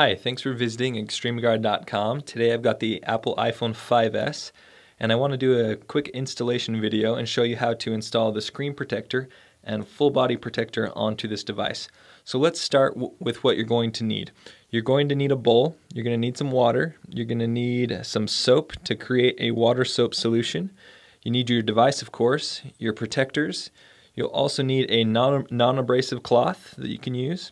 Hi, thanks for visiting XtremeGuard.com. Today I've got the Apple iPhone 5S and I want to do a quick installation video and show you how to install the screen protector and full body protector onto this device. So let's start with what you're going to need. You're going to need a bowl, you're going to need some water, you're going to need some soap to create a water soap solution. You need your device, of course, your protectors. You'll also need a non-abrasive cloth that you can use.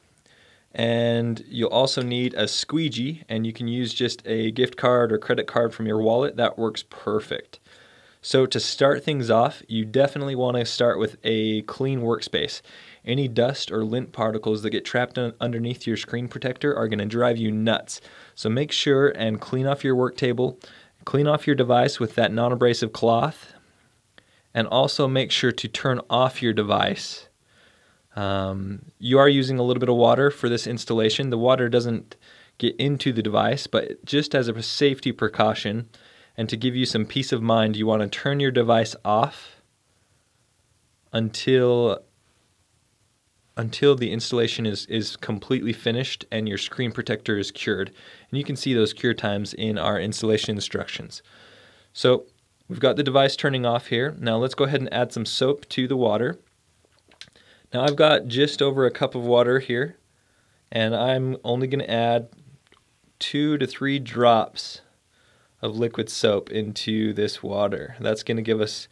And you'll also need a squeegee, and you can use just a gift card or credit card from your wallet. That works perfect. So to start things off, you definitely want to start with a clean workspace. Any dust or lint particles that get trapped underneath your screen protector are going to drive you nuts. So make sure and clean off your work table, clean off your device with that non-abrasive cloth, and also make sure to turn off your device. You are using a little bit of water for this installation. The water doesn't get into the device, but just as a safety precaution and to give you some peace of mind, you want to turn your device off until the installation is completely finished and your screen protector is cured. And you can see those cure times in our installation instructions. So we've got the device turning off here. Now let's go ahead and add some soap to the water. Now I've got just over a cup of water here, and I'm only going to add 2 to 3 drops of liquid soap into this water. That's going to give us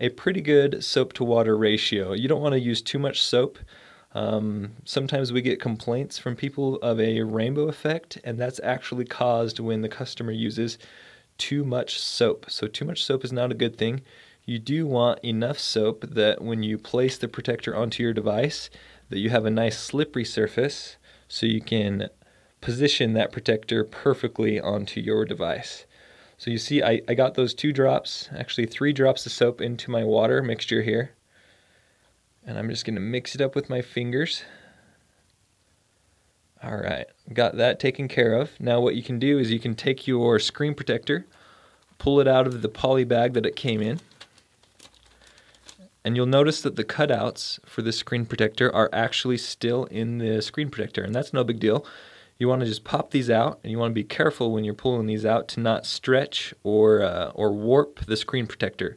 a pretty good soap to water ratio. You don't want to use too much soap. Sometimes we get complaints from people of a rainbow effect, and that's actually caused when the customer uses too much soap. So too much soap is not a good thing. You do want enough soap that when you place the protector onto your device, that you have a nice slippery surface so you can position that protector perfectly onto your device. So you see I got those 2 drops, actually 3 drops of soap into my water mixture here. And I'm just going to mix it up with my fingers. Alright, got that taken care of. Now what you can do is you can take your screen protector, pull it out of the poly bag that it came in. And you'll notice that the cutouts for the screen protector are actually still in the screen protector, and that's no big deal. You want to just pop these out, and you want to be careful when you're pulling these out to not stretch or warp the screen protector.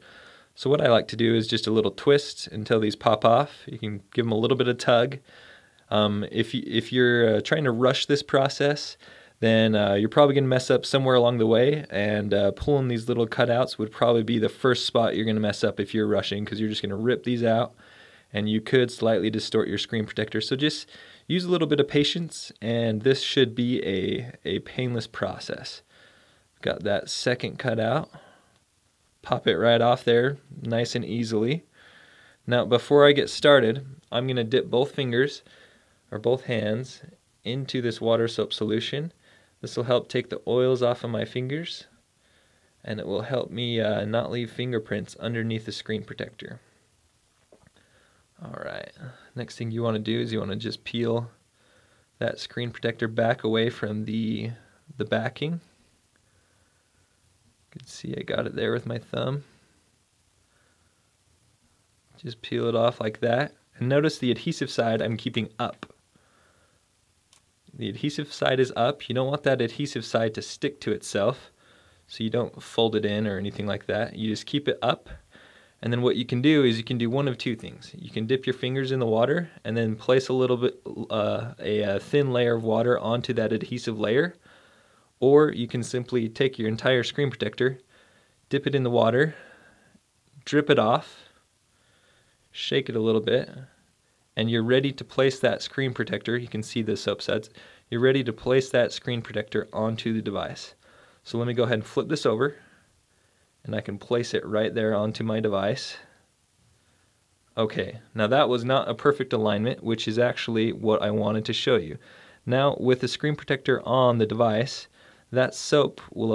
So what I like to do is just a little twist until these pop off. You can give them a little bit of tug. If you're trying to rush this process, then you're probably going to mess up somewhere along the way, and pulling these little cutouts would probably be the first spot you're going to mess up if you're rushing, because you're just going to rip these out, and you could slightly distort your screen protector. So just use a little bit of patience, and this should be a painless process. Got that second cutout. Pop it right off there, nice and easily. Now before I get started, I'm going to dip both fingers, or both hands, into this water soap solution. This will help take the oils off of my fingers, and it will help me not leave fingerprints underneath the screen protector. Alright, next thing you want to do is you want to just peel that screen protector back away from the backing. You can see I got it there with my thumb. Just peel it off like that. And notice the adhesive side I'm keeping up. The adhesive side is up. You don't want that adhesive side to stick to itself, so you don't fold it in or anything like that. You just keep it up, and then what you can do is you can do one of 2 things. You can dip your fingers in the water and then place a little bit a thin layer of water onto that adhesive layer, or you can simply take your entire screen protector, dip it in the water, drip it off, shake it a little bit, and you're ready to place that screen protector. You can see the soap suds. You're ready to place that screen protector onto the device. So let me go ahead and flip this over, and I can place it right there onto my device. Okay, now that was not a perfect alignment, which is actually what I wanted to show you. Now with the screen protector on the device, that soap and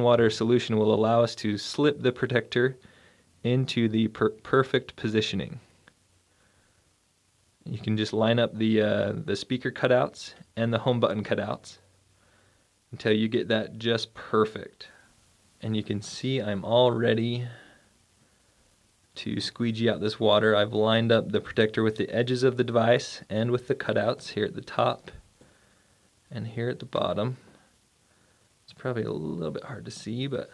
water solution will allow us to slip the protector into the perfect positioning. You can just line up the speaker cutouts and the home button cutouts until you get that just perfect. And you can see I'm all ready to squeegee out this water. I've lined up the protector with the edges of the device and with the cutouts here at the top. and here at the bottom. It's probably a little bit hard to see, but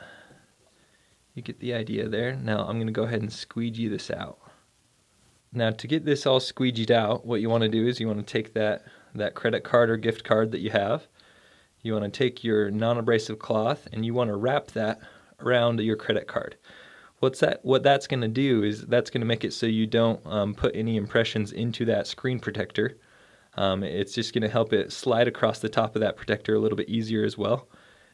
you get the idea there. Now I'm going to go ahead and squeegee this out. Now to get this all squeegeed out, what you want to do is you want to take that credit card or gift card that you have. You want to take your non-abrasive cloth and you want to wrap that around your credit card. What that's going to do is that's going to make it so you don't put any impressions into that screen protector. It's just going to help it slide across the top of that protector a little bit easier as well.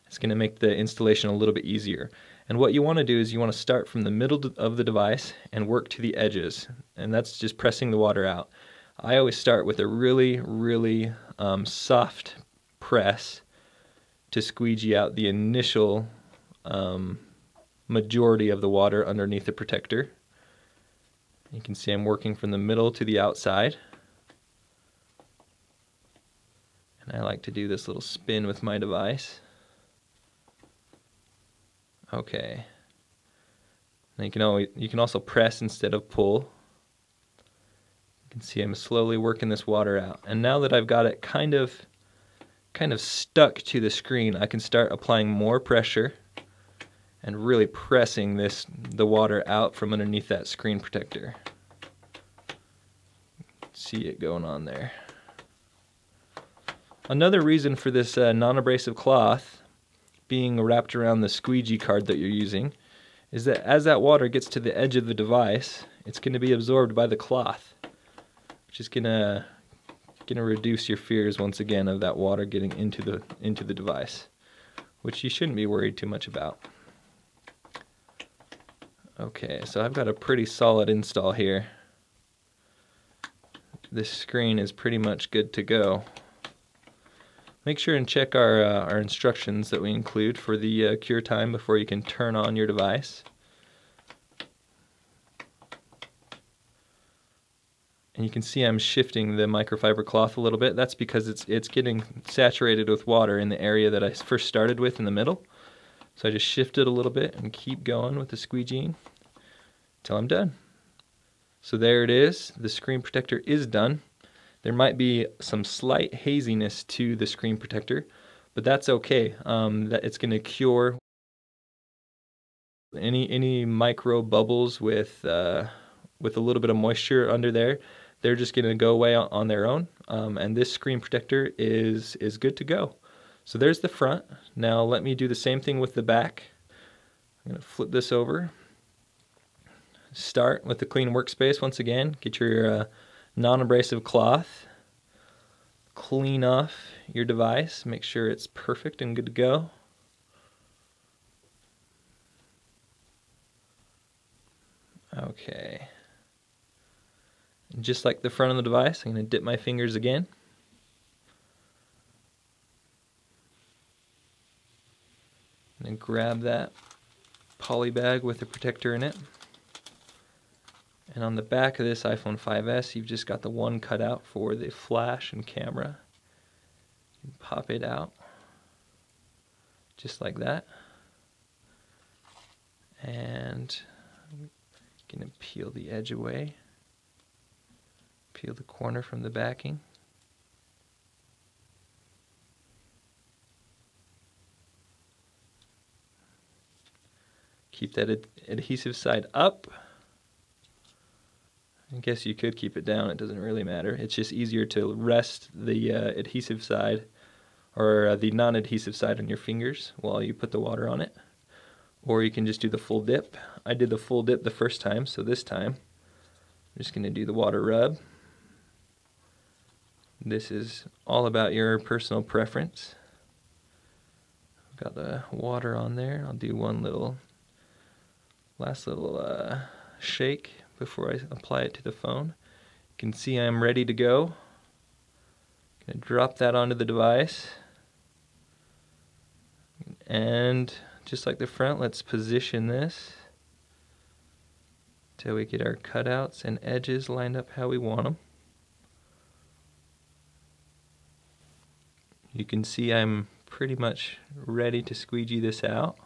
It's going to make the installation a little bit easier. And what you want to do is you want to start from the middle of the device and work to the edges, and that's just pressing the water out. I always start with a really soft press to squeegee out the initial majority of the water underneath the protector. You can see I'm working from the middle to the outside. And I like to do this little spin with my device. Okay. Now you can also press instead of pull. You can see I'm slowly working this water out. And now that I've got it kind of stuck to the screen, I can start applying more pressure and really pressing the water out from underneath that screen protector. See it going on there. Another reason for this non-abrasive cloth being wrapped around the squeegee card that you're using is that as that water gets to the edge of the device, it's going to be absorbed by the cloth, which is going to reduce your fears once again of that water getting into the device, which you shouldn't be worried too much about. Okay, so I've got a pretty solid install here. This screen is pretty much good to go. Make sure and check our instructions that we include for the cure time before you can turn on your device. And you can see I'm shifting the microfiber cloth a little bit. That's because it's getting saturated with water in the area that I first started with in the middle. So I just shift it a little bit and keep going with the squeegeeing until I'm done. So there it is. The screen protector is done. There might be some slight haziness to the screen protector, but that's okay. It's going to cure any micro bubbles with a little bit of moisture under there. They're just going to go away on their own, and this screen protector is good to go. So there's the front. Now let me do the same thing with the back. I'm going to flip this over. Start with the clean workspace once again. Get your non-abrasive cloth. Clean off your device. Make sure it's perfect and good to go. Okay. And just like the front of the device, I'm going to dip my fingers again. And grab that poly bag with the protector in it. And on the back of this iPhone 5S, you've just got the one cutout for the flash and camera. You can pop it out just like that. And I'm going to peel the edge away. Peel the corner from the backing. Keep that adhesive side up. I guess you could keep it down, it doesn't really matter. It's just easier to rest the adhesive side or the non-adhesive side on your fingers while you put the water on it. Or you can just do the full dip. I did the full dip the first time, so this time I'm just going to do the water rub. This is all about your personal preference. I've got the water on there. I'll do one last little shake before I apply it to the phone. You can see I'm ready to go. I'm going to drop that onto the device. And just like the front, let's position this till we get our cutouts and edges lined up how we want them. You can see I'm pretty much ready to squeegee this out.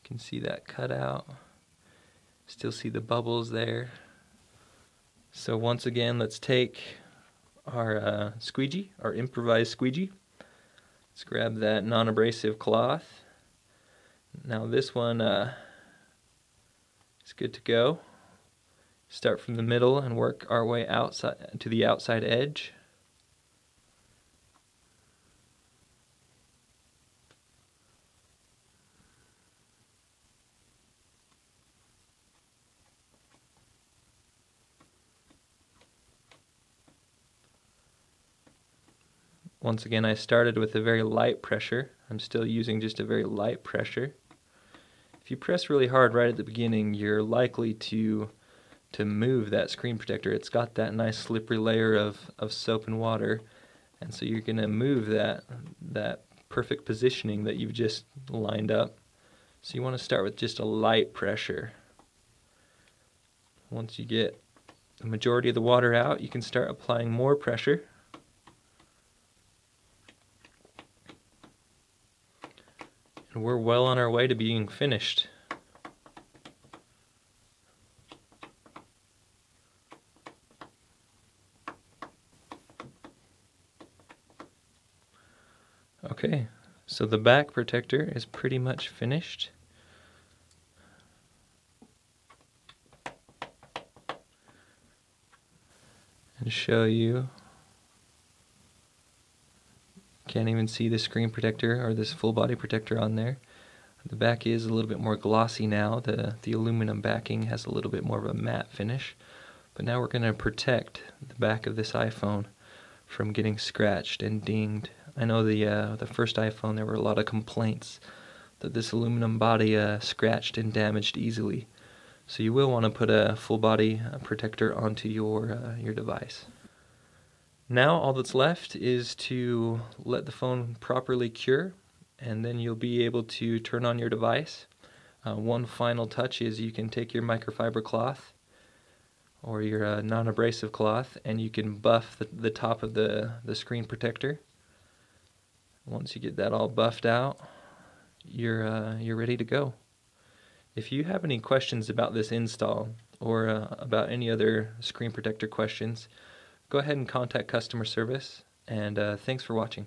You can see that cutout. Still see the bubbles there. So once again, let's take our squeegee, our improvised squeegee. Let's grab that non-abrasive cloth. Now this one is good to go. Start from the middle and work our way outside to the outside edge. Once again, I started with a very light pressure. I'm still using just a very light pressure. If you press really hard right at the beginning, you're likely to move that screen protector. It's got that nice slippery layer of soap and water, and so you're going to move that perfect positioning that you've just lined up. So you want to start with just a light pressure. Once you get the majority of the water out, you can start applying more pressure. And we're well on our way to being finished. Okay, so the back protector is pretty much finished. And show you, can't even see the screen protector or this full body protector on there. The back is a little bit more glossy now. The aluminum backing has a little bit more of a matte finish. But now we're going to protect the back of this iPhone from getting scratched and dinged. I know the first iPhone there were a lot of complaints that this aluminum body scratched and damaged easily. So you will want to put a full body protector onto your device. Now all that's left is to let the phone properly cure, and then you'll be able to turn on your device. One final touch is you can take your microfiber cloth or your non-abrasive cloth, and you can buff the top of the screen protector. Once you get that all buffed out, you're ready to go. If you have any questions about this install or about any other screen protector questions, go ahead and contact customer service, and thanks for watching.